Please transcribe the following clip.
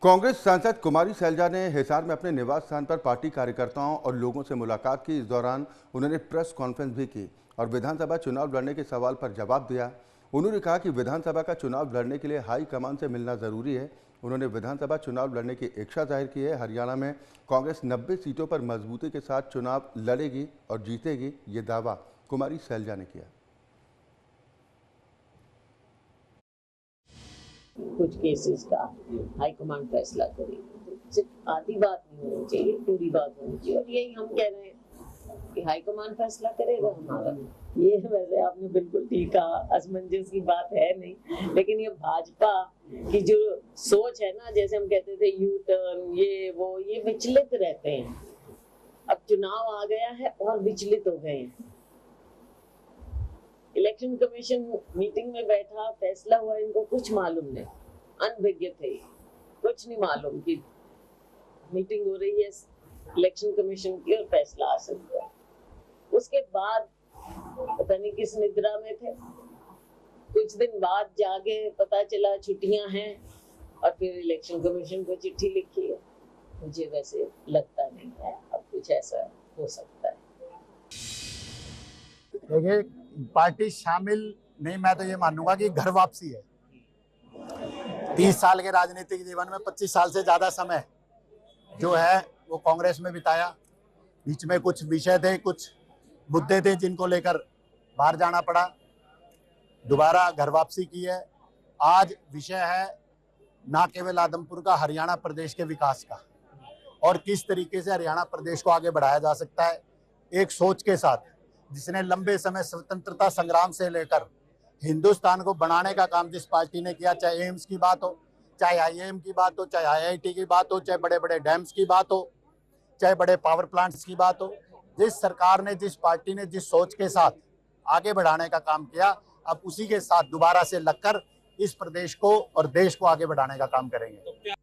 कांग्रेस सांसद कुमारी सैलजा ने हिसार में अपने निवास स्थान पर पार्टी कार्यकर्ताओं और लोगों से मुलाकात की। इस दौरान उन्होंने प्रेस कॉन्फ्रेंस भी की और विधानसभा चुनाव लड़ने के सवाल पर जवाब दिया। उन्होंने कहा कि विधानसभा का चुनाव लड़ने के लिए हाईकमान से मिलना जरूरी है। उन्होंने विधानसभा चुनाव लड़ने की इच्छा जाहिर की है। हरियाणा में कांग्रेस 90 सीटों पर मजबूती के साथ चुनाव लड़ेगी और जीतेगी, ये दावा कुमारी सैलजा ने किया। कुछ केसेस का हाईकमांड फैसला करेगी। सिर्फ आधी बात नहीं होनी चाहिए, पूरी बात होनी चाहिए। और यही हम कह रहे हैं कि हाईकमांड फैसला करेगा हमारा। ये वैसे आपने बिल्कुल ठीक कहा, असमंजस की बात है नहीं, लेकिन ये भाजपा की जो सोच है ना, जैसे हम कहते थे यू टर्न, ये विचलित रहते हैं। अब चुनाव आ गया है और विचलित हो गए हैं। इलेक्शन कमीशन मीटिंग में बैठा, फैसला हुआ, इनको कुछ मालूम नहीं, अनभिज्ञ थे, कुछ नहीं मालूम कि मीटिंग हो रही है इलेक्शन कमीशन की और फैसला आ सकता है। उसके बाद पता नहीं किस निद्रा में थे, कुछ दिन बाद जागे, पता चला छुट्टियां हैं और फिर इलेक्शन कमीशन को चिट्ठी लिखी है। मुझे वैसे लगता नहीं है अब कुछ ऐसा हो सकता है। देखिए, पार्टी शामिल नहीं, मैं तो ये मानूंगा कि घर वापसी है। 30 साल के राजनीतिक जीवन में 25 साल से ज्यादा समय जो है वो कांग्रेस में बिताया। बीच में कुछ विषय थे, कुछ मुद्दे थे जिनको लेकर बाहर जाना पड़ा, दोबारा घर वापसी की है। आज विषय है ना केवल आदमपुर का, हरियाणा प्रदेश के विकास का, और किस तरीके से हरियाणा प्रदेश को आगे बढ़ाया जा सकता है एक सोच के साथ, जिसने लंबे समय स्वतंत्रता संग्राम से लेकर हिंदुस्तान को बनाने का काम जिस पार्टी ने किया, चाहे एम्स की बात हो, चाहे आईआईएम की बात हो, चाहे आईआईटी की बात हो, चाहे बड़े बड़े डैम्स की बात हो, चाहे बड़े पावर प्लांट्स की बात हो, जिस सरकार ने, जिस पार्टी ने जिस सोच के साथ आगे बढ़ाने का काम किया, अब उसी के साथ दोबारा से लगकर इस प्रदेश को और देश को आगे बढ़ाने का काम करेंगे।